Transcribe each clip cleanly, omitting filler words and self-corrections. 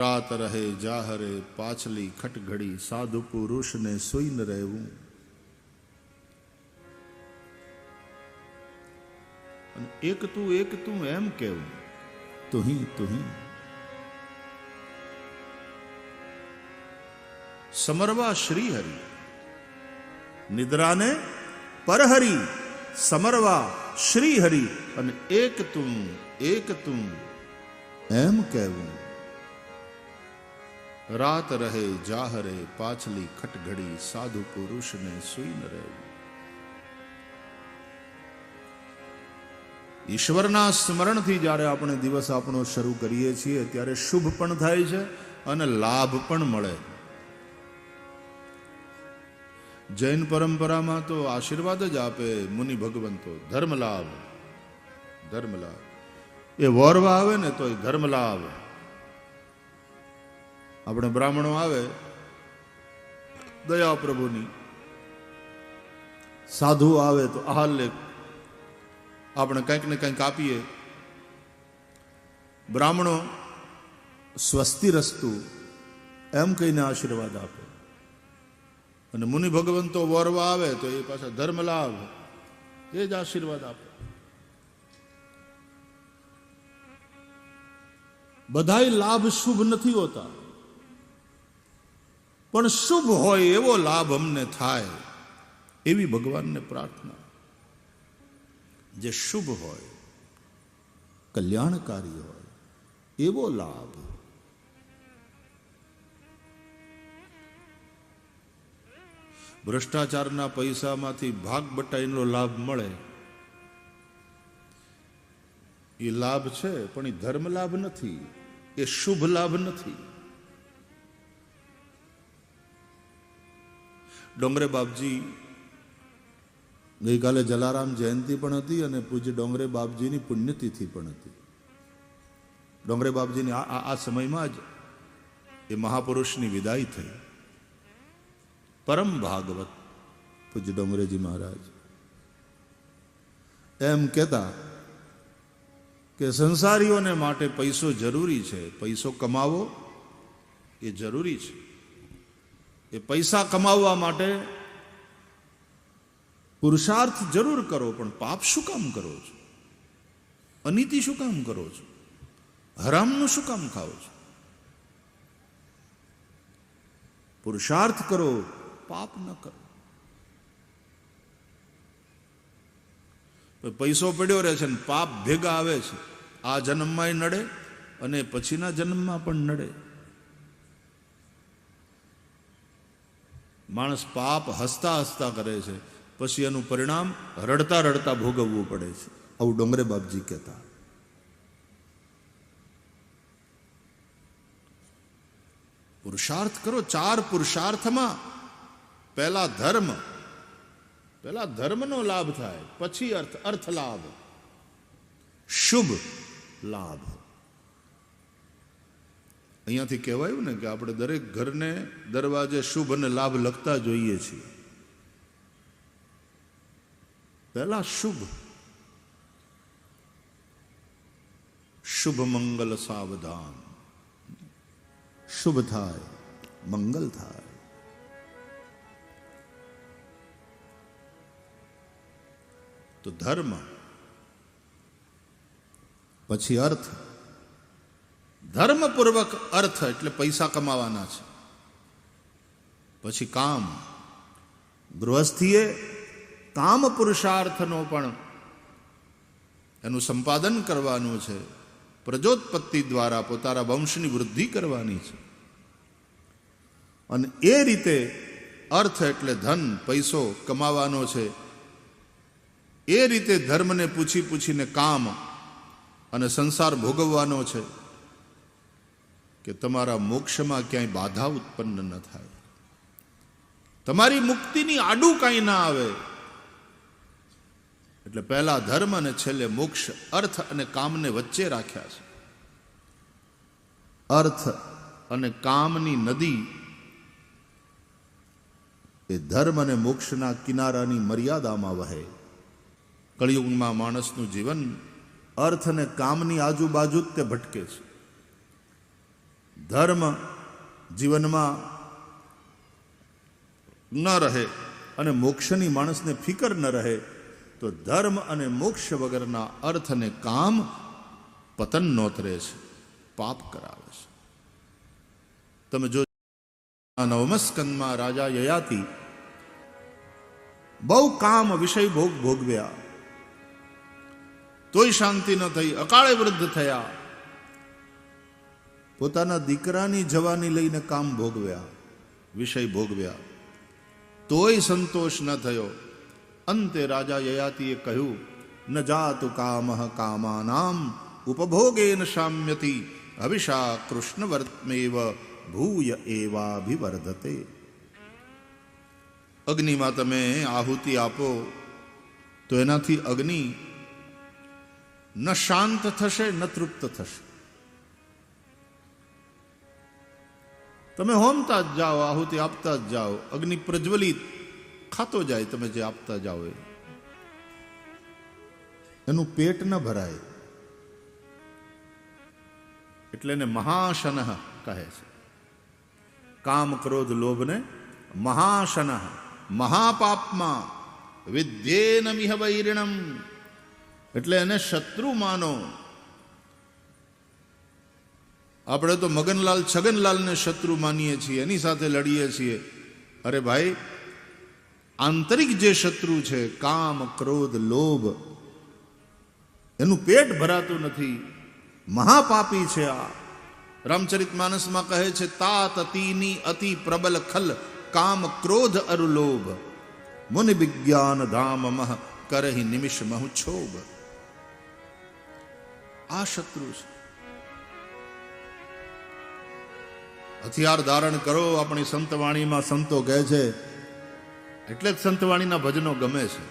રાત રહે જાહરે પાછલી ખટઘડી સાધુ પુરુષને સુઈ ન રહેવું. અને એક તું એમ કેવું તુહી તુહી. સમરવા શ્રી હરિ નિદ્રાને પરહરિ. સમરવા શ્રી હરિ અને એક તું એમ કહેવું. રાત રહે જાહરે પાછલી ખટઘડી સાધુ પુરુષને સુઈ ન રહેવું. ઈશ્વરના સ્મરણથી જ્યારે આપણે દિવસ આપણો શરૂ કરીએ છીએ ત્યારે શુભ પણ થાય છે અને લાભ પણ મળે. જૈન પરંપરામાં તો આશીર્વાદ જ આપે મુનિ ભગવંતો. ધર્મ લાભ. એ વોરવા આવે ને તો એ ધર્મ લાભ. આપણે બ્રાહ્મણો આવે દયા પ્રભુની, સાધુ આવે તો આહાલ્ય આપણે કંઈક ને કંઈક આપીએ. બ્રાહ્મણો સ્વસ્તિ રસ્તુ એમ કહીને આશીર્વાદ આપે. અને મુનિ ભગવંતો વોરવા આવે તો એ પાછા ધર્મ લાભ એ જ આશીર્વાદ આપે. બધાય લાભ શુભ નથી હોતા, પણ શુભ હોય એવો લાભ અમને થાય એવી ભગવાનને પ્રાર્થના. જે શુભ હોય, કલ્યાણકારી હોય એવો લાભ. ભ્રષ્ટાચારના પૈસામાંથી ભાગ બટાઈનો લાભ મળે એ લાભ છે, પણ એ ધર્મ લાભ નથી, એ શુભ લાભ નથી. ડોંગરે બાપજી ગઈકાલે જલારામ જયંતિ પણ હતી અને પૂજ્ય ડોંગરે બાપજીની પુણ્યતિથિ પણ હતી. ડોંગરે બાપજીની આ સમયમાં જ એ મહાપુરુષની વિદાય થઈ. પરમ ભાગવત પૂજ્ય ડોંગરેજી મહારાજ એમ કહેતા કે સંસારીઓને માટે પૈસો જરૂરી છે, પૈસો કમાવો એ જરૂરી છે. એ પૈસા કમાવવા માટે પુરુષાર્થ જરૂર કરો, પણ પાપ શું કામ કરો છો? અનીતિ શું કામ કરો છો? હરામનું શું કામ ખાઓ છો? પુરુષાર્થ કરો, પાપ ન કરો. પૈસો પડ્યો રહે છે ને પાપ ભેગા આવે છે. આ જન્મમાં નડે અને પછીના જન્મમાં પણ નડે. માણસ પાપ હસતા હસતા કરે છે, પછી એનું પરિણામ રડતા રડતા ભોગવવું પડે છે. આવું ડોંગરે બાપજી કહેતા. પુરુષાર્થ કરો. 4 પુરુષાર્થમાં પહેલા ધર્મનો લાભ થાય, પછી અર્થ લાભ, શુભ લાભ. અહીંયાથી કહેવાયું ને કે આપણે દરેક ઘરને દરવાજે શુભ અને લાભ લખતા જોઈએ છીએ. પહેલા શુભ મંગલ સાવધાન. શુભ થાય, મંગલ થાય. તો ધર્મ, પછી અર્થ. ધર્મપૂર્વક અર્થ એટલે પૈસા કમાવાના છે. પછી કામ. ગૃહસ્થીએ કામ પુરુષાર્થનો પણ એનું સંપાદન કરવાનું છે. પ્રજોત્પત્તિ દ્વારા પોતાના વંશની વૃદ્ધિ કરવાની છે. અને એ રીતે અર્થ એટલે ધન, પૈસો કમાવાનો છે. એ રીતે ધર્મને પૂછીને કામ અને સંસાર ભોગવવાનો છે કે તમારા મોક્ષમાં ક્યાંય બાધા ઉત્પન્ન ન થાય, તમારી મુક્તિની આડું કાંઈ ના આવે. એટલે પહેલા ધર્મ અને છેલ્લે મોક્ષ, અર્થ અને કામને વચ્ચે રાખ્યા છે. અર્થ અને કામની નદી એ ધર્મ અને મોક્ષના કિનારાની મર્યાદામાં વહે. કળિયુગમાં માણસનું જીવન અર્થ અને કામની આજુબાજુ જ તે ભટકે છે. ધર્મ જીવનમાં ન રહે અને મોક્ષની માણસને ફિકર ન રહે તો ધર્મ અને મોક્ષ વગરના અર્થ અને કામ પતન નોતરે છે, પાપ કરાવે છે. તમે જો 9મા સ્કંદમાં રાજા યયાતિ બહુ કામ વિષય ભોગ ભોગવ્યા તોય શાંતિ ન થઈ, અકાળે વૃદ્ધ થયા. પોતાના દીકરાની જવાની લઈને કામ ભોગવ્યા, વિષય ભોગવ્યા, તોય સંતોષ ન થયો. અંતે રાજા યયાતિએ કહ્યું, ન જાતુ કામઃ કામાનામ ઉપભોગેન શામ્યતિ હવિષા કૃષ્ણવર્તમેવ ભૂય એવાભિવર્ધતે. અગ્નિમાં તમે આહુતિ આપો તો એનાથી અગ્નિ ન શાંત થશે ન તૃપ્ત થશે. તમે હોમતા જ જાઓ, આહુતિ આપતા જ જાઓ, અગ્નિ પ્રજ્વલિત ખાતો જાય. તમે જે આપતા જાઓ એનું પેટ ન ભરાય. એટલે એને મહાશનઃ કહે છે. કામ ક્રોધ લોભને મહાશનઃ, મહાપાપમાં, વિદ્યેનમિહ વૈરિણમ, એટલે એને શત્રુ માનો. આપણે તો મગનલાલ છગનલાલને શત્રુ માનીએ છીએ, એની સાથે લડીએ છીએ. અરે ભાઈ, આંતરિક જે શત્રુ છે કામ ક્રોધ લોભ, એનું પેટ ભરાતું નથી, મહાપાપી છે. આ રામચરિત માનસમાં કહે છે, તાત અતિની અતિ પ્રબલ ખલ કામ ક્રોધ અરુ લોભ મુનિ વિજ્ઞાન ધામ મહ કરહી નિમિષ મહુ છોબ. આ શત્રુ છે. હથિયાર ધારણ કરો. આપણી સંતવાણીમાં સંતો કહે છે, એટલે જ સંતવાણીના ભજનો ગમે છે.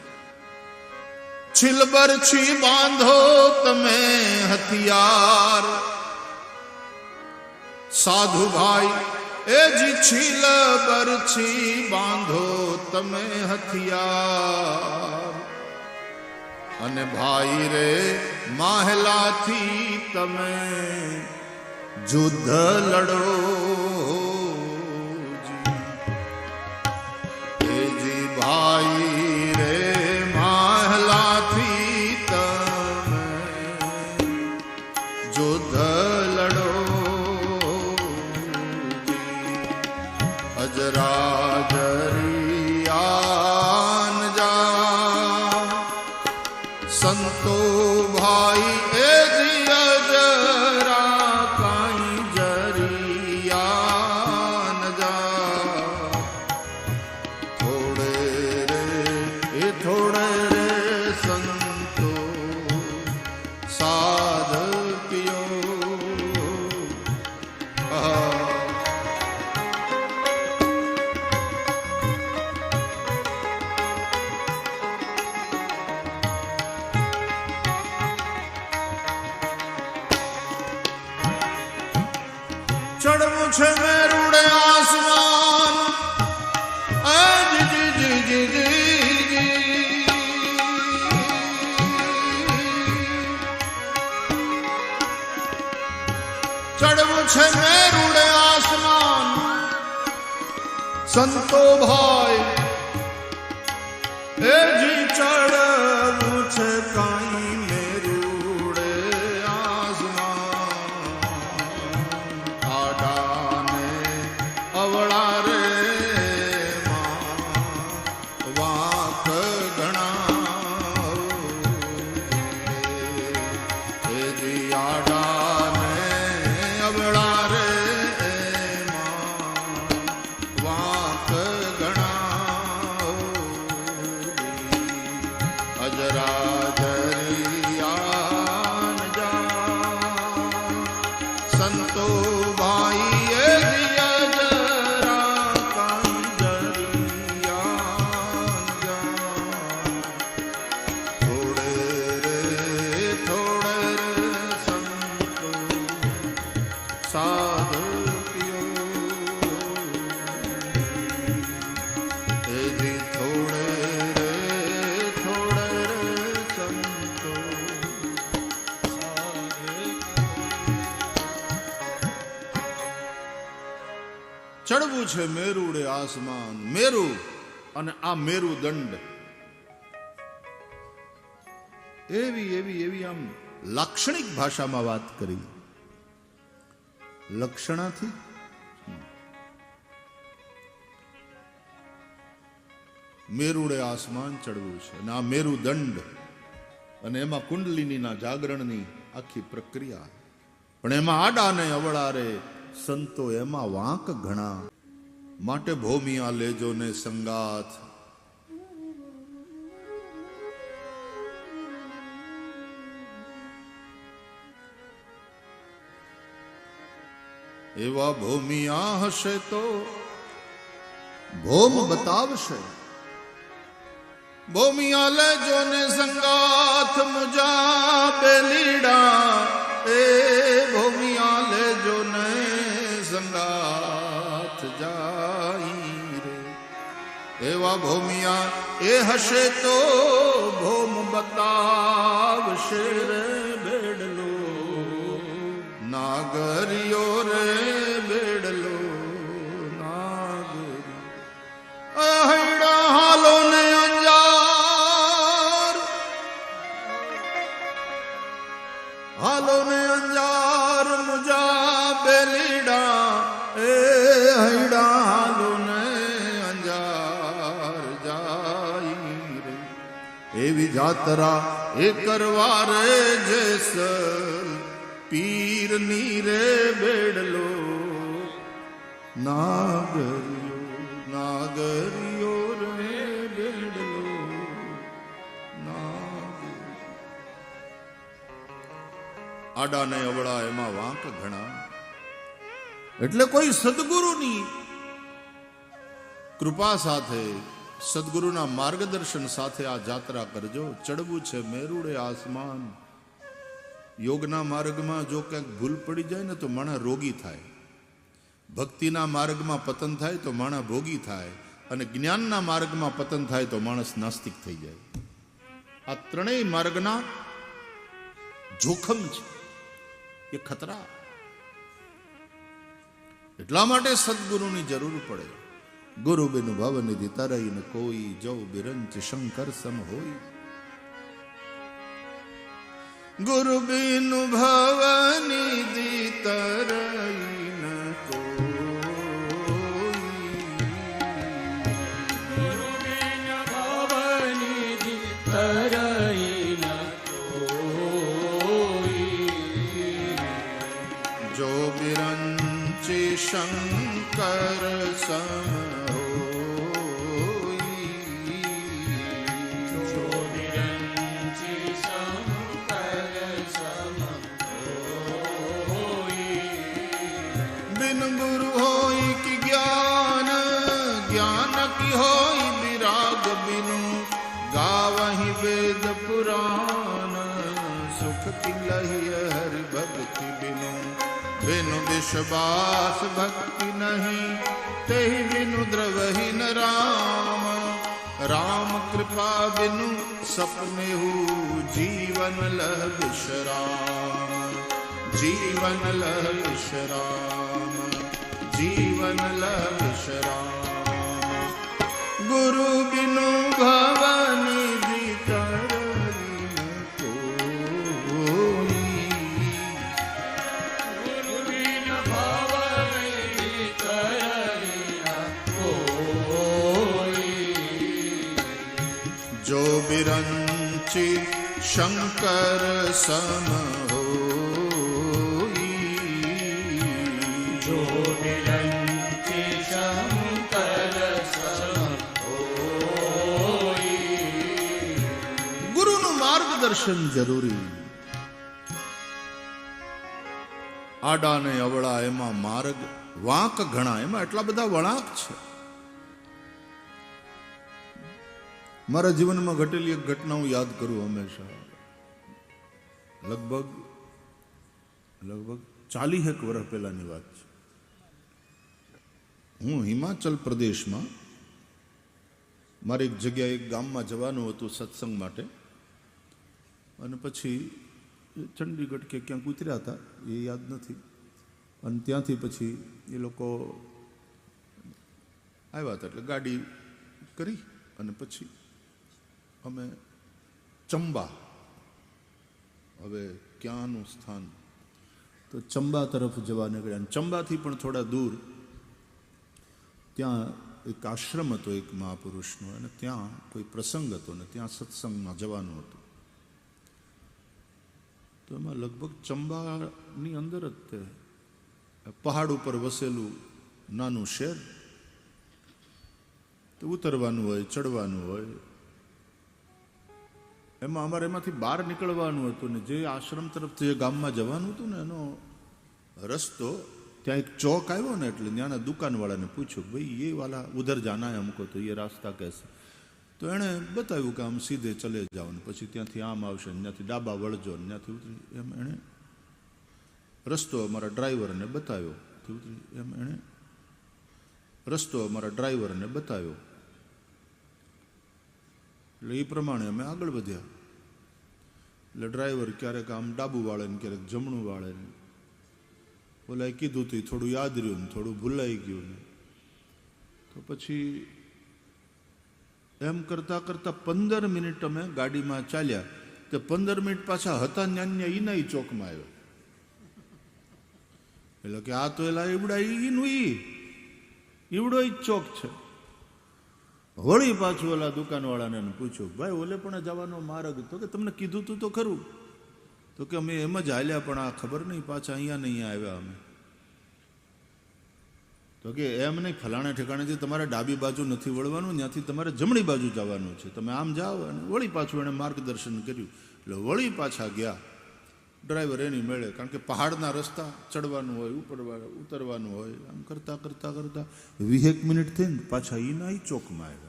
છિલબર છી બાંધો તમે હથિયાર, સાધુ ભાઈ એ જી છિલબર છી બાંધો તમે હથિયાર, અને ભાઈ રે માહલાથી તમે યુદ્ધ લડો. જી ભાઈ રે માહલાથી તમે યુદ્ધ લડો. અજરાજરિયાન જા સંતો ભાઈ એ જી અજરા કાઈ જરિયાન જા. થોડે રે સંતો સાધક્યો. ચડવું છે મેરુડે આસમાન, ચડવું છે મેરુડે આસમાન. સંતો ભાઈ એ જી ચડવું છે કાઈ મેરુડે આસમાન. આડાને અવળા રે વાંક ઘણા. એ જી આડાને અવળા રે વાંક ઘણા. ચડવું છે મેરુડે આસમાન. મેરુ અને આ મેરુદંડ, એવી એવી એવી આમ લાક્ષણિક ભાષામાં વાત કરી. લક્ષણાથી મેરુડે આસમાન ચડવું છે અને આ મેરુદંડ, અને એમાં કુંડલિનીના જાગરણની આખી પ્રક્રિયા. પણ એમાં આડા ને અવળા રે સંતો એમાં વાંક ઘણા, માટે ભૌમિયા લેજો ને સંગાથ. એવા ભૌમિયા હશે તો ભૌમ બતાવશે. ભૌમિયા લેજો ને સંગાથ મુજા બેલીડા. એ ભૌમિયા લેજો ને સંગાથ જાઈ રે. એવા ભૌમિયા એ હશે તો ભૌમ બતાવશે રે બેડલો. નાગરિયો રે બેડલો નાગરી. હૈડા હાલો ને અંજાર, હાલો ને અંજાર મુજા બેલીડા. એ હૈડા હાલો ને અંજાર જાઈ રે. એવી જાતરા એ કરવા રે જેસલ પીર ની રે બેડલો. નાગરિયો નાગરિયો રે બેડલો નાગરિયો. આડા ને અવળા એમાં વાંક ઘણા. એટલે કોઈ સદગુરુની કૃપા સાથે, સદગુરુના માર્ગદર્શન સાથે આ જાત્રા કરજો. ચડવું છે મેરુડે આસમાન. યોગના માર્ગમાં જો ક્યાંક ભૂલ પડી જાય ને તો માણસ રોગી થાય. ભક્તિના માર્ગમાં પતન થાય તો માણસ ભોગી થાય, અને જ્ઞાનના માર્ગમાં પતન થાય તો માણસ નાસ્તિક થઈ જાય. આ ત્રણેય માર્ગના જોખમ છે, એ ખતરા. એટલા માટે સદગુરુની જરૂર પડે. ગુરુ બિન ભવનિધિ તરઈ ન કોઈ, જો બિરંચ શંકર સમ હોય. ગુરુ બિન ભવનિધિ તરઈ ન કોઈ, ગુરુ બિન ભવનિધિ તરઈ ન કોઈ. જો બિરંચી શંકર સમ वेद पुराण. सुख किलहिय हरि भक्ति बिनु, बिनु विश्वास भक्ति नहीं. तेहि बिनु द्रवहि न राम. राम कृपा बिनु सपने हु, जीवन लह विश्राम. जीवन लह विश्राम, जीवन लह विश्राम. गुरु बिनु भवनिधि जो बिरंची शंकर सम होई. जो बिरंची शंकर सम होई. ગુરુનું માર્ગદર્શન જરૂરી. આડા ને અવળા એમાં માર્ગ, વાંક ઘણા. એમાં એટલા બધા વળાંક છે. મારા જીવનમાં ઘટેલી એક ઘટના હું યાદ કરું હંમેશા. લગભગ 40 વર્ષ પહેલાની વાત છે. હું હિમાચલ પ્રદેશમાં મારે એક જગ્યાએ એક ગામમાં જવાનું હતું સત્સંગ માટે, અને પછી ચંડીગઢ કે ક્યાંક ઉતર્યા હતા, એ યાદ નથી. અને ત્યાંથી પછી એ લોકો આવ્યા હતા એટલે ગાડી કરી અને પછી અમે ચંબા, હવે ક્યાંનું સ્થાન, તો ચંબા તરફ જવા નીકળ્યા. અને ચંબાથી પણ થોડા દૂર ત્યાં એક આશ્રમ હતો એક મહાપુરુષનો, અને ત્યાં કોઈ પ્રસંગ હતો ને ત્યાં સત્સંગમાં જવાનું હતું. તો એમાં લગભગ ચંબાની અંદર જ તે પહાડ ઉપર વસેલું નાનું શહેર, તો ઉતરવાનું હોય, ચડવાનું હોય, એમાં અમારે એમાંથી બહાર નીકળવાનું હતું. ને જે આશ્રમ તરફ જે ગામમાં જવાનું હતું ને એનો રસ્તો, ત્યાં એક ચોક આવ્યો ને એટલે ત્યાંના દુકાનવાળાને પૂછ્યું, ભાઈ એ વાલા ઉધર જાના હે હમકો, તો એ રાસ્તા કહેશે. તો એણે બતાવ્યું કે આમ સીધે ચલે જાઓ ને પછી ત્યાંથી આમ આવશે ને ત્યાંથી ડાબા વળજો ને ત્યાંથી ઉતરી. એમ એણે રસ્તો અમારા ડ્રાઈવરને બતાવ્યો. એમ એણે રસ્તો અમારા ડ્રાઈવરને બતાવ્યો. એટલે એ પ્રમાણે અમે આગળ વધ્યા. એટલે ડ્રાઈવર ક્યારેક આમ ડાબું વાળે ને ક્યારેક જમણું વાળે ને, ઓલાએ કીધું હતું થોડું યાદ રહ્યું ને થોડું ભૂલાઈ ગયું ને. તો પછી એમ કરતાં કરતાં 15 મિનિટ અમે ગાડીમાં ચાલ્યા. તે 15 મિનિટ પાછા હતા ન્યાન્ય ઈનાઈ ચોકમાં આવ્યો. એટલે કે આ તો એલા ઈવડા ઈનું ઈવડો જ ચોક છે. વળી પાછું ઓલા દુકાનવાળાને પૂછ્યું, ભાઈ ઓલે પણ જવાનો માર્ગ? તો કે તમને કીધું તું તો ખરું. તો કે અમે એમ જ હાલ્યા પણ આ ખબર નહીં પાછા અહીંયા ને અહીંયા આવ્યા અમે. તો કે એમ નહીં, ફલાણા ઠેકાણેથી તમારે ડાબી બાજુ નથી વળવાનું, ત્યાંથી તમારે જમણી બાજુ જવાનું છે, તમે આમ જાઓ. અને વળી પાછું એણે માર્ગદર્શન કર્યું. એટલે વળી પાછા ગયા. ડ્રાઈવર એની મેળે, કારણ કે પહાડના રસ્તા ચડવાનું હોય, ઉતરવાનું હોય, આમ કરતાં કરતાં કરતાં 20 મિનિટ થઈને પાછા ઈના ચોકમાં આવ્યા.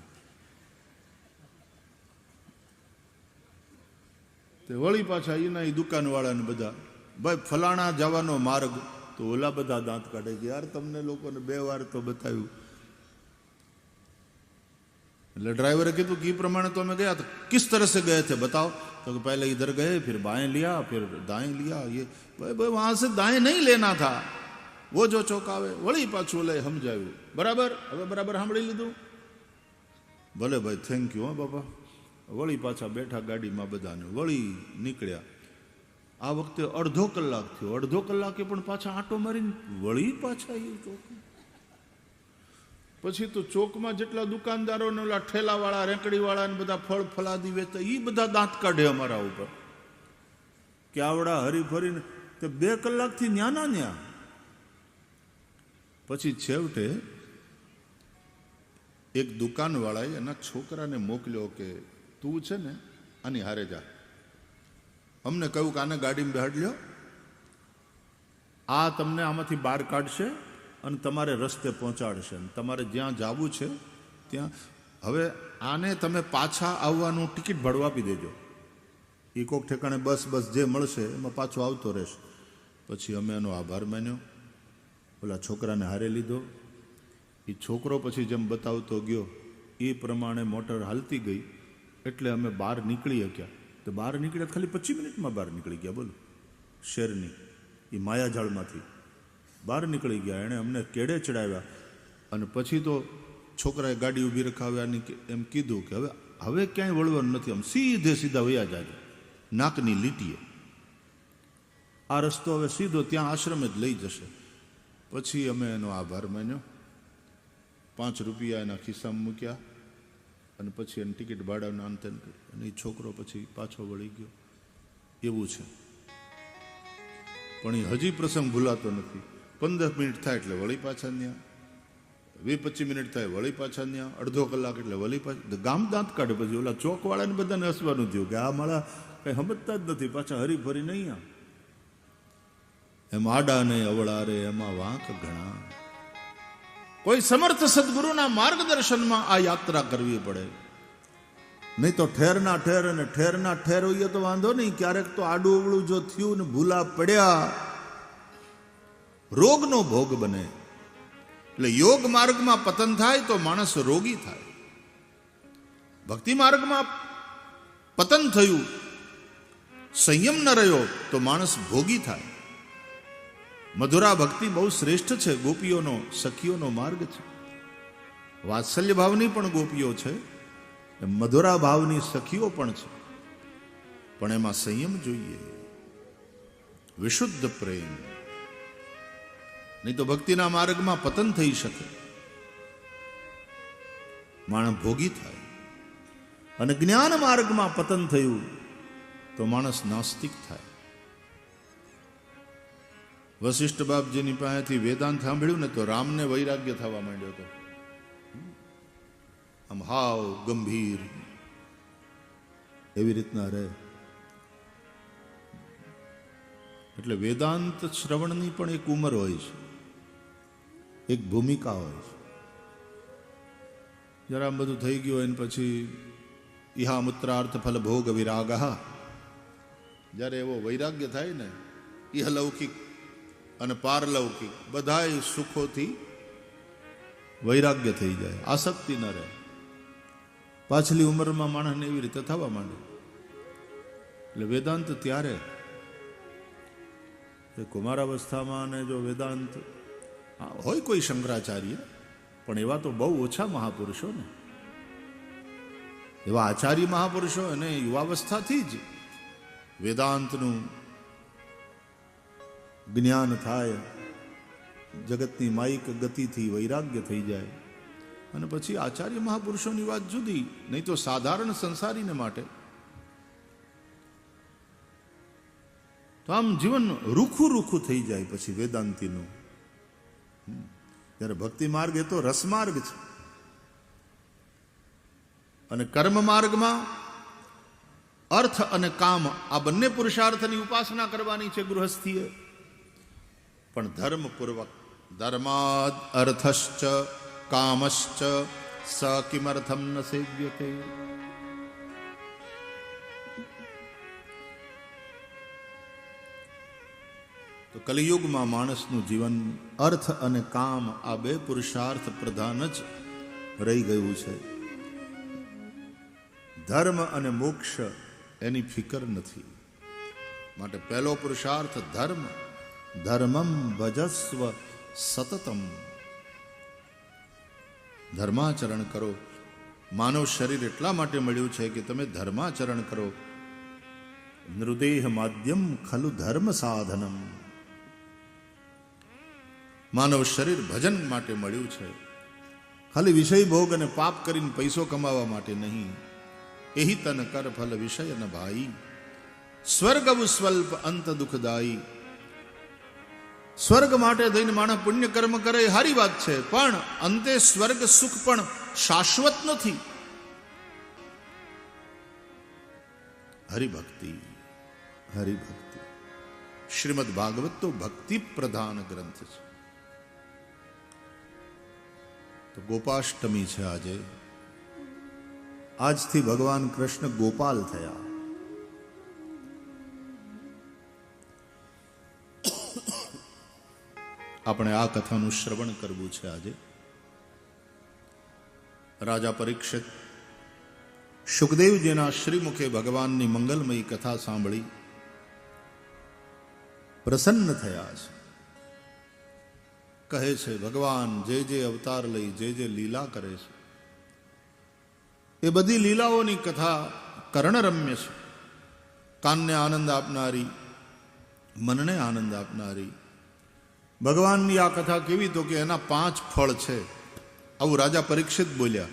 તે વળી પાછા ઈના દુકાનવાળાને બધા, ભાઈ ફલાણા જવાનો માર્ગ? તો ઓલા બધા દાંત કાઢે કે યાર તમને લોકોને 2 વાર તો બતાવ્યું. એટલે ડ્રાઈવરે કીધું કે એ પ્રમાણે તો અમે ગયા. તો કિસ तरह से गए थे बताओ? तो पहले इधर गए, फिर बाएं लिया, फिर दाएं लिया. ये भाई वहां से दाएं नहीं लेना था, वो जो चौक आवे वળી પાછું લે સમજાવ્યું. બરાબર, હવે બરાબર સાંભળી લીધું? ભલે ભાઈ, થેન્ક યુ. હા બાપા. વળી પાછા બેઠા ગાડીમાં બધાને, વળી નીકળ્યા. આ વખતે અડધો કલાક થયો. અડધો કલાકે પણ પાછા આંટો મારીને વળી પાછા એ ચોક. પછી તો ચોકમાં જેટલા દુકાનદારો ને ઓલા ઠેલાવાળા, રેકડીવાળા ને બધા ફળ ફલાદી વેચતા, એ બધા દાંત કાઢે અમારા ઉપર કે આવડા હરી ફરીને. તે 2 કલાકથી ન્યાના ન્યા. પછી છેવટે એક દુકાનવાળાએ એના છોકરાને મોકલ્યો કે તું છે ને આની હારે જા. અમને કહ્યું કે આને ગાડીમાં બેહાડી લ્યો, આ તમને આમાંથી બહાર કાઢશે અને તમારે રસ્તે પહોંચાડશે, તમારે જ્યાં જવું છે ત્યાં. હવે આને તમે પાછા આવવાનું ટિકિટ ભાડું આપી દેજો, એ કોક ઠેકાણે બસ જે મળશે એમાં પાછો આવતો રહેશે. પછી અમે એનો આભાર માન્યો, ઓલા છોકરાને હારે લીધો. એ છોકરો પછી જેમ બતાવતો ગયો એ પ્રમાણે મોટર હાલતી ગઈ. એટલે અમે બહાર નીકળી શક્યા. તો બહાર નીકળ્યા ખાલી 25 મિનિટમાં બહાર નીકળી ગયા. બોલો, શહેરની એ માયાજાળમાંથી બહાર નીકળી ગયા. એણે અમને કેડે ચડાવ્યા. અને પછી તો છોકરાએ ગાડી ઊભી રખાવ્યાની એમ કીધું કે હવે ક્યાંય વળવાનું નથી, આમ સીધા વયા જાજો નાકની લીટીએ. આ રસ્તો હવે સીધો ત્યાં આશ્રમે જ લઈ જશે. પછી અમે એનો આભાર માન્યો. 5 રૂપિયા એના ખિસ્સામાં મૂક્યા અને પછી એને ટિકિટ ભાડાના અંતે, અને એ છોકરો પછી પાછો વળી ગયો. એવું છે. પણ એ હજી પ્રસંગ ભૂલાતો નથી. 15 મિનિટ થાય એટલે વળી પાછા ન્યા, 20-25 મિનિટ થાય વળી પાછા ન્યા, અડધો કલાક એટલે વળી પાછા. ગામ દાંત કાઢે. પછી ઓલા ચોકવાળાને બધાને હસવાનું થયું કે આ માળા કંઈ સમજતા જ નથી, પાછા હરીફરી નહીં. એમ આડા નહીં અવળા રે, એમાં વાંક ઘણા. કોઈ સમર્થ સદગુરુના માર્ગદર્શનમાં આ યાત્રા કરવી પડે. નહીં તો ઠેરના ઠેર અને ઠેરના ઠેર હોઈએ તો વાંધો નહીં. ક્યારેક તો આડું અવળું જો થયું ને ભૂલા પડ્યા, રોગનો ભોગ બને. એટલે યોગ માર્ગમાં પતન થાય તો માણસ રોગી થાય. ભક્તિ માર્ગમાં પતન થયું, સંયમ ન રહ્યો તો માણસ ભોગી થાય. મધુરા ભક્તિ બહુ શ્રેષ્ઠ છે. ગોપીઓનો, સખીઓનો માર્ગ છે. વાત્સલ્ય ભાવની પણ ગોપીઓ છે, મધુરા ભાવની સખીઓ પણ છે, પણ એમાં સંયમ જોઈએ, વિશુદ્ધ પ્રેમ. નહીં તો ભક્તિના માર્ગમાં પતન થઈ શકે, માણસ ભોગી થાય. અને જ્ઞાન માર્ગમાં પતન થયું તો માણસ નાસ્તિક થાય. વશિષ્ઠ બાપજીની પાસેથી વેદાંત સાંભળ્યું ને તો રામને વૈરાગ્ય થવા માંડ્યો હતો. આમ હાવ ગંભીર એવી રીતના રહે. એટલે વેદાંત શ્રવણની પણ એક ઉંમર હોય છે, એક ભૂમિકા હોય છે. જરા આમ બધું થઈ ગયું હોય ને પછી ઇહા મૂત્રાર્થ ફલ ભોગ વિરાગ, જ્યારે એવો વૈરાગ્ય થાય ને, ઇહલૌકિક અને પારલૌકિક બધાય સુખોથી વૈરાગ્ય થઈ જાય, આસક્તિ ન રહે. પાછલી ઉંમરમાં માણસને એવી રીતે થવા માંડે. એટલે વેદાંત ત્યારે કુમારાવસ્થામાં ને જો વેદાંત હોય કોઈ શંકરાચાર્ય, પણ એવા તો બહુ ઓછા મહાપુરુષો ને. એવા આચાર્ય મહાપુરુષો અને યુવાવસ્થાથી જ વેદાંતનું જ્ઞાન થાય, જગતની માયિક ગતિથી વૈરાગ્ય થઈ જાય. અને પછી આચાર્ય મહાપુરુષોની વાત જુદી, નહીં તો સાધારણ સંસારીને માટે તો આમ જીવન રૂખું રૂખું થઈ જાય. પછી વેદાંતિનું ત્યારે ભક્તિ માર્ગ એ તો રસમાર્ગ છે, અને કર્મ માર્ગમાં અર્થ અને કામ આ બંને પુરુષાર્થની ઉપાસના કરવાની છે ગૃહસ્થીએ, પણ ધર્મપૂર્વક. ધર્માદ અર્થશ્ચ કામશ્ચ સ કિમર્થમ ન સેવ્યતે. તો કલિયુગમાં માણસનું જીવન અર્થ અને કામ આ બે પુરુષાર્થ પ્રધાન જ રહી ગયું છે. ધર્મ અને મોક્ષ એની ફિકર નથી. માટે પહેલો પુરુષાર્થ ધર્મ. ધર્મમ ભજસ્વ સતતમ. ધર્માચરણ કરો. માનવ શરીર એટલા માટે મળ્યું છે કે તમે ધર્માચરણ કરો. નૃદેહ માધ્યમ ખલુ ધર્મ સાધનમ. માનવ શરીર ભજન માટે મળ્યું છે, ખાલી વિષય ભોગ અને પાપ કરીને પૈસો કમાવા માટે નહીં. એહી તન કર ફલ વિષય ન ભાઈ, સ્વર્ગ સ્વલ્પ અંત દુઃખદાયી. સ્વર્ગ માટે થઈને માણસ પુણ્ય કર્મ કરે એ સારી વાત છે, પણ અંતે સ્વર્ગ સુખ પણ શાશ્વત નથી. હરિભક્તિ, હરિભક્તિ. શ્રીમદ ભાગવત તો ભક્તિ પ્રધાન ગ્રંથ છે. તો ગોપાષ્ટમી છે આજે. આજથી ભગવાન કૃષ્ણ ગોપાલ થયા. આપણે આ કથાનું શ્રવણ કરવું છે આજે. રાજા પરીક્ષિત સુખદેવજીના શ્રીમુખે ભગવાનની મંગલમયી કથા સાંભળી પ્રસન્ન થયા છે. કહે છે ભગવાન જે જે અવતાર લઈ જે જે લીલા કરે છે એ બધી લીલાઓની કથા કર્ણરમ્ય છે, કાનને આનંદ આપનારી, મનને આનંદ આપનારી. ભગવાનની આ કથા કેવી તો કે એના 5 ફળ છે. આવું રાજા પરીક્ષિત બોલ્યા.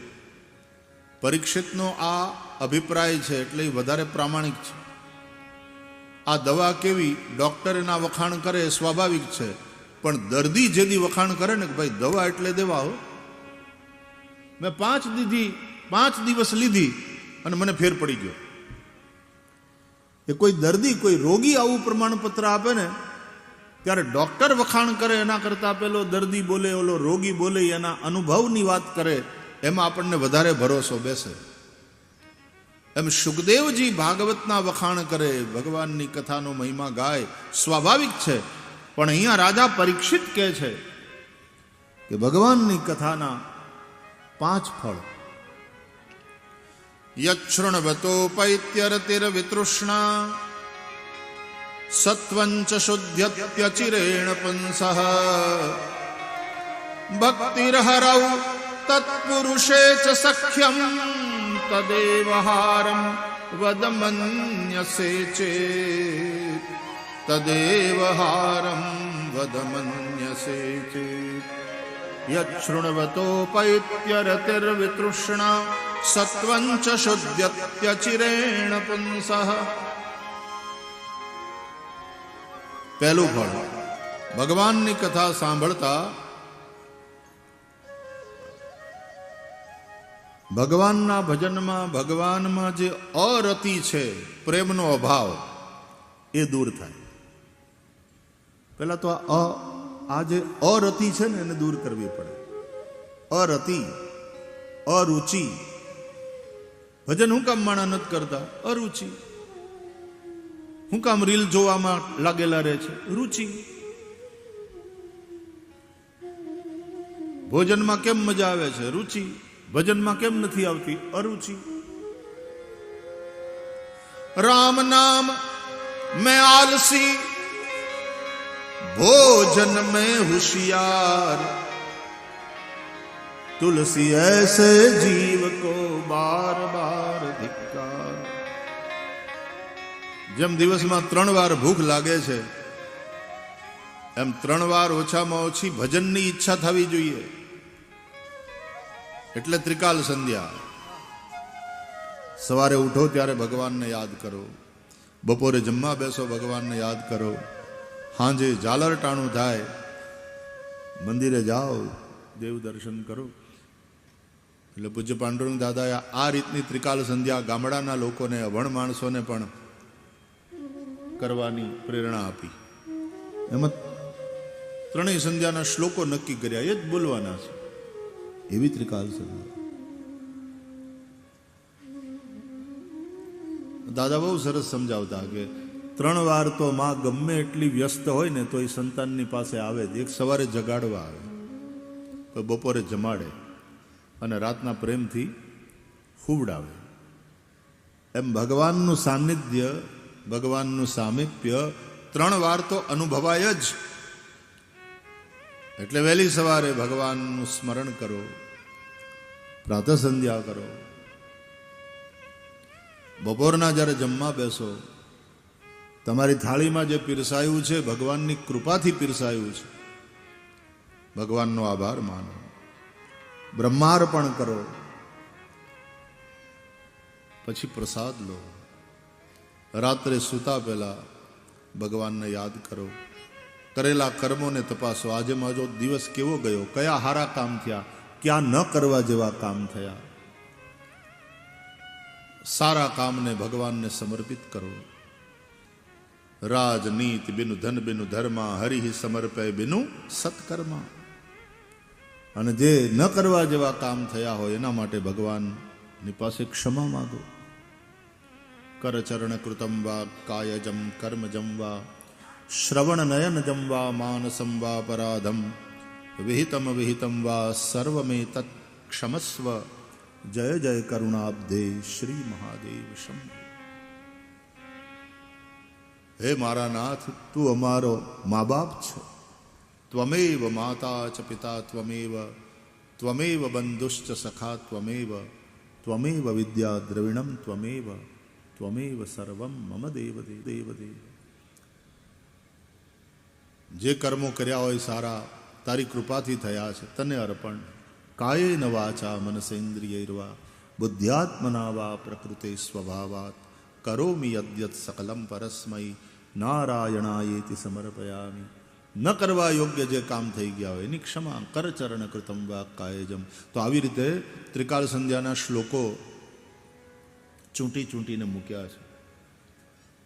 પરીક્ષિતનો આ અભિપ્રાય છે એટલે વધારે પ્રામાણિક છે. આ દવા કેવી, ડોક્ટર એના વખાણ કરે સ્વાભાવિક છે, પણ દર્દી જેદી વખાણ કરે ને કે ભાઈ દવા એટલે દેવા હો, મેં 5 દિવસ લીધી અને મને ફેર પડી ગયો. એ કોઈ દર્દી, કોઈ રોગી આવું પ્રમાણપત્ર આપે ને ત્યારે ડોક્ટર વખાણ કરે એના કરતા પેલો દર્દી બોલે, ઓલો રોગી બોલે, એના અનુભવની વાત કરે, એમાં આપણને વધારે ભરોસો બેસે. એમ સુખદેવજી ભાગવતના વખાણ કરે, ભગવાનની કથાનો મહિમા ગાય, સ્વાભાવિક છે. પણ અહીંયા રાજા પરીક્ષિત કહે છે કે ભગવાનની કથાના 5 ફળ. યચ્છૃણવતોપૈત્યરતિર વિતૃષ્ણા સત્વંચ શુદ્ધ્યત્યચિરેણ પુંસઃ ભક્તિર્હરૌ તત્પુરુષે ચ સખ્યમ તદેવ હારમ વદમન્યસે ચેત તદેવ હારમ વદમન્યસે ચેત યચ્છૃણવતોપૈત્યરતિર્વિતૃષ્ણા સત્વં ચ શુદ્ધત્યચિરેણ પુંસઃ. પહેલું ફળ, ભગવાનની કથા સાંભળતા ભગવાનના ભજનમાં ભગવાનમાં જે અરતિ છે, પ્રેમનો અભાવ, એ દૂર થાય. પહેલા તો આ જે અરતિ છે ને એને દૂર કરવી પડે. અરતિ, અરુચિ. ભજન હું કામ માણા નથી કરતા? અરુચિ. હું કામ રીલ જોવામાં લાગેલા રહે છે? રુચિ. ભોજનમાં કેમ મજા આવે છે? રુચિ. ભજનમાં કેમ નથી આવતી? અરુચિ. રામ નામ મેં આલસી, भोजन में होशियार, तुलसी ऐसे जीव को बार बार धिक्कार. જેમ દિવસમાં 3 વાર ભૂખ લાગે છે એમ 3 વાર ઓછામાં ઓછી ભજનની ઈચ્છા થવી જોઈએ. એટલે ત્રિકાલ સંધ્યા. સવારે ઉઠો ત્યારે ભગવાનને યાદ કરો, બપોરે જમવા બેસો ભગવાનને યાદ કરો, હાંજે ઝાલર ટાણું થાય મંદિરે જાઓ, દેવ દર્શન કરો. એટલે પૂજ્ય પાંડુરંગ દાદાએ આ રીતની ત્રિકાલ સંધ્યા ગામડાના લોકોને, અભણ માણસોને પણ કરવાની પ્રેરણા આપી. એમાં 3 સંધ્યાના શ્લોકો નક્કી કર્યા, એ જ બોલવાના છે. એવી ત્રિકાલ સંધ્યા દાદા બહુ સરસ સમજાવતા કે 3 વાર તો માં ગમે એટલી વ્યસ્ત હોય ને તો એ સંતાનની પાસે આવે જ. એક સવારે જગાડવા આવે, તો બપોરે જમાડે અને રાતના પ્રેમથી હુવડાવે. એમ ભગવાનનું સાનિધ્ય, ભગવાનનું સામીપ્ય 3 વાર તો અનુભવાય જ. એટલે વહેલી સવારે ભગવાનનું સ્મરણ કરો, પ્રાતઃ સંધ્યા કરો. બપોરના જ્યારે જમવા બેસો, તમારી થાળીમાં જે પીરસાયું છે ભગવાનની કૃપાથી પીરસાયું છે, ભગવાનનો આભાર માનો. બ્રહ્માર્પણ કરો, પછી પ્રસાદ લો. રાત્રે સૂતા પહેલા ભગવાનને યાદ કરો, કરેલા કર્મોને તપાસો. આજે મારો દિવસ કેવો ગયો, કયા હારા કામ થયા, ક્યાં ન કરવા જેવા કામ થયા. સારા કામને ભગવાનને સમર્પિત કરો. રાજનીતિ બિનુ ધન બિનુ ધર્મા, હરિ સમર્પય બિનુ સત્કર્મા. અને જે ન કરવા જેવા કામ થયા હોય એના માટે ભગવાનની પાસે ક્ષમા માગો. કરચરણ કૃતમ વા કાયજમ કર્મજમ વા શ્રવણ નયનજમ વા માનસમ વા પરાધમ વિહિતમ વિહિતમ વા સર્વમે તત્ ક્ષમસ્વ. જય જય કરુણાબ્ધે શ્રી મહાદેવ શંભો. હે મારા નાથ, તું અમારો મા બાપ છે. ત્વમેવ માતા ચ પિતા ત્વમેવ, ત્વમેવ બંધુશ્ચ સખા ત્વમેવ, ત્વમેવ વિદ્યા દ્રવિણમ ત્વમેવ, ત્વમેવ સર્વમ મમ દેવ દેવ દેવ. જે કર્મો કર્યા હોય સારા, તારી કૃપાથી થયા છે, તને અર્પણ. કાયેન વાચા મનસેન્દ્રિયૈર્વા બુદ્ધ્યાત્મના વા પ્રકૃતે સ્વભાવાત કરોમિ યદ્યત સકલમ પરસ્મૈ નારાયણાયેતિ સમર્પયામિ. ન કરવા યોગ્ય જે કામ થઈ ગયા હોય એની ક્ષમા. કરચરણ કૃતમ વા કાયજમ. તો આવી રીતે ત્રિકાલ સંધ્યાના શ્લોકો ચૂંટીને મૂક્યા છે.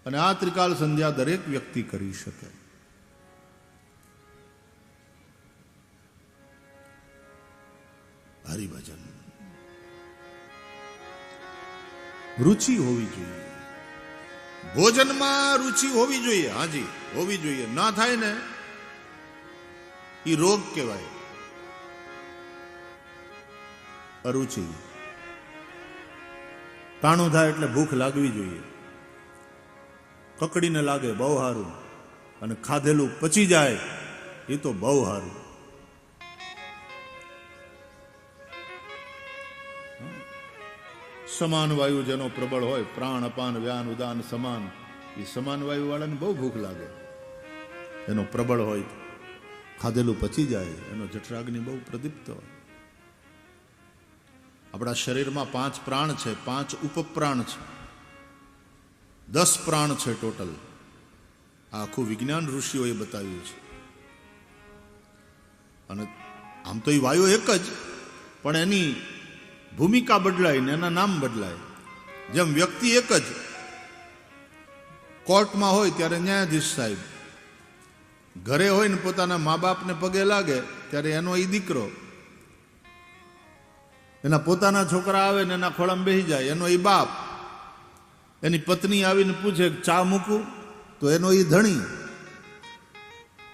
અને આ ત્રિકાલ સંધ્યા દરેક વ્યક્તિ કરી શકે. હરિભજન રુચિ હોવી જોઈએ, ભોજનમાં રુચિ હોવી જોઈએ. હાજી, હોવી જોઈએ. ના થાય ને એ રોગ કહેવાય, અરુચિ. ટાણું થાય એટલે ભૂખ લાગવી જોઈએ. કકડીને લાગે બહુ સારું, અને ખાધેલું પચી જાય એ તો બહુ સારું. સમાન વાયુ જેનો પ્રબળ હોય, પ્રાણ અપાન વ્યાન ઉદાન સમાન, એ સમાન વાયુ વાળાને બહુ ભૂખ લાગે. એનો પ્રબળ હોય, ખાધેલું પચી જાય, એનો જઠરાગ્નિ બહુ પ્રદીપ્ત હોય. આપણા શરીરમાં 5 પ્રાણ છે, 5 ઉપપ્રાણ છે, 10 પ્રાણ છે ટોટલ. આખું વિજ્ઞાન ઋષિઓએ બતાવ્યું છે. અને આમ તો એ વાયુ એક જ, પણ એની ભૂમિકા બદલાય ને એના નામ બદલાય. જેમ વ્યક્તિ એક જ, કોર્ટમાં હોય ત્યારે ન્યાયાધીશ સાહેબ, ઘરે હોય ને પોતાના મા બાપને પગે લાગે ત્યારે એનો એ દીકરો, એના પોતાના છોકરા આવે ને એના ખોળામાં બેસી જાય એનો એ બાપ, એની પત્ની આવીને પૂછે ચા મૂકું તો એનો એ ધણી,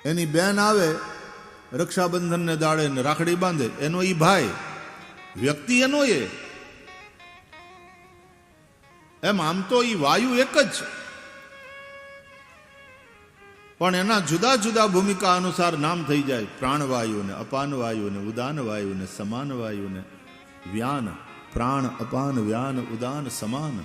એની બેન આવે રક્ષાબંધનને દાડે ને રાખડી બાંધે એનો એ ભાઈ. વ્યક્તિ એનો એમ આમ તો એ વાયુ એક જ છે, પણ એના જુદા જુદા ભૂમિકા અનુસાર નામ થઈ જાય. પ્રાણવાયુ ને અપાન વાયુ ને ઉદાન વાયુ ને સમાન વાયુ ને વ્યાન. પ્રાણ અપાન વ્યાન ઉદાન સમાન.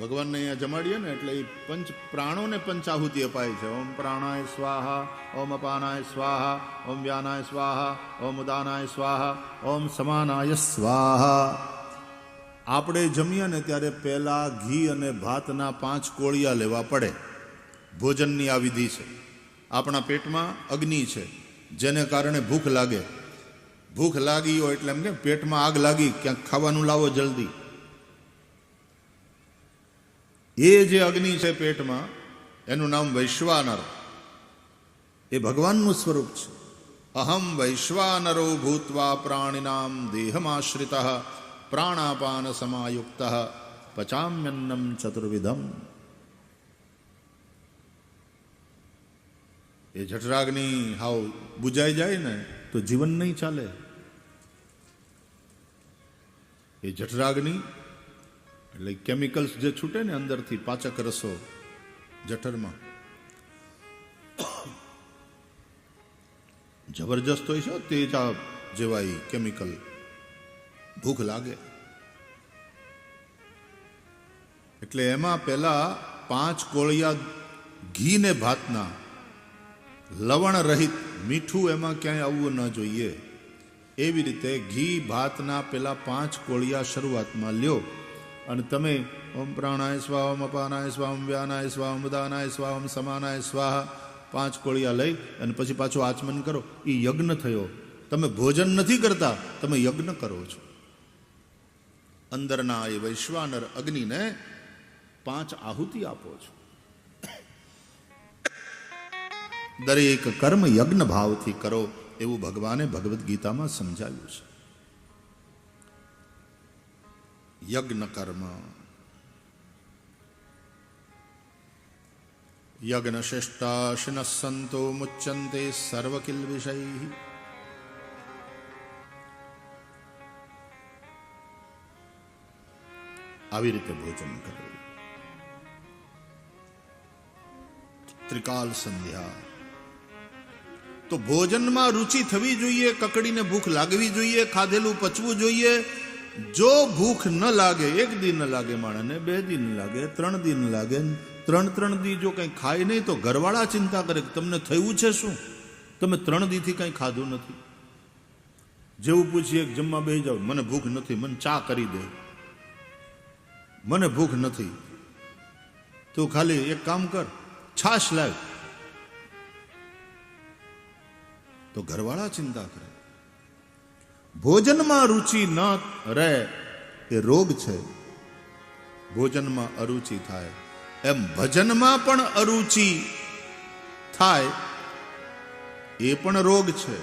ભગવાનને અહીંયા જમાડીએ ને એટલે એ પંચ પ્રાણોને પંચાહુતિ અપાય છે. ઓમ પ્રાણાય સ્વાહા, ઓમ અપાનાય સ્વાહા, ઓમ વ્યાનાય સ્વાહા, ઓમ ઉદાનાય સ્વાહા, ઓમ સમાનાય સ્વાહા. આપણે જમીએ ને ત્યારે પહેલા ઘી અને ભાતના 5 કોળિયા લેવા પડે. ભોજનની આ વિધિ છે. આપણા પેટમાં અગ્નિ છે, જેને કારણે ભૂખ લાગે. ભૂખ લાગી હોય એટલે એમ કે પેટમાં આગ લાગી, ક્યાંક ખાવાનું લાવો જલ્દી. એ જે અગ્નિ છે પેટમાં, એનું નામ વૈશ્વાનર. એ ભગવાનનું સ્વરૂપ છે. અહમ વૈશ્વાનરો ભૂત્વા પ્રાણિનામ દેહમાશ્રિતઃ પ્રાણાપાન સમાયુક્ત પચામ્યન્નમ ચતુર્વિધમ. એ જઠરાગ્નિ હાવ બુજાઈ જાય ને તો જીવન નહીં ચાલે. એ જઠરાગ્નિ એટલે કેમિકલ્સ જે છૂટે ને અંદરથી, પાચક રસો જઠરમાં જબરજસ્ત હોય છે. તેજાબ જેવા એ કેમિકલ. ભૂખ લાગે એટલે એમાં પેલા 5 કોળિયા ઘી ને ભાતના, લવણ રહિત, મીઠું એમાં ક્યાંય આવવું ન જોઈએ. એવી રીતે ઘી ભાતના પેલા 5 કોળિયા શરૂઆતમાં લ્યો અને તમે ઓમ પ્રાણાય સ્વાહા, ઓમ અપાનાય સ્વાહા, ઓમ વ્યાનાય સ્વાહા, ઓમ ઉદાનાય સ્વાહા, ઓમ સમાનાય સ્વાહા 5 કોળિયા લઈ અને પછી પાછું આચમન કરો. એ યજ્ઞ થયો. તમે ભોજન નથી કરતા, તમે યજ્ઞ કરો છો. અંદરના એ વૈશ્વાનર અગ્નિને 5 આહુતિ આપો છો. દરેક કર્મ યજ્ઞ ભાવથી કરો એવું ભગવાને ભગવદ્ ગીતામાં સમજાવ્યું છે. યજ્ઞ કર્મ. યજ્ઞ શ્રેષ્ઠાશિન સંતો મુચ્યંતે સર્વકિલ વિષય. આવી રીતે ભોજન કરવું. ત્રિકાલ સંધ્યા. તો ભોજનમાં રુચિ થવી જોઈએ, કકડીને ભૂખ લાગવી જોઈએ, ખાધેલું પચવું જોઈએ. જો ભૂખ ન લાગે, 1 દી ન લાગે માણસને, 2 દી ન લાગે, 3 દી ન લાગે, 3 દી જો કંઈ ખાય નહીં તો ઘરવાળા ચિંતા કરે કે તમને થયું છે શું, તમે 3 દીથી કંઈ ખાધું નથી. જેવું પૂછીએ જમવા બેસી જાવ, મને ભૂખ નથી, મને ચા કરી દે, મને ભૂખ નથી. તું ખાલી એક કામ કર, છાશ લાવ. તો ઘરવાળા ચિંતા કરે. ભોજનમાં રુચિ ન રહે એ રોગ છે. ભોજનમાં અરુચિ થાય. એમ ભજનમાં પણ અરુચિ થાય એ પણ રોગ છે.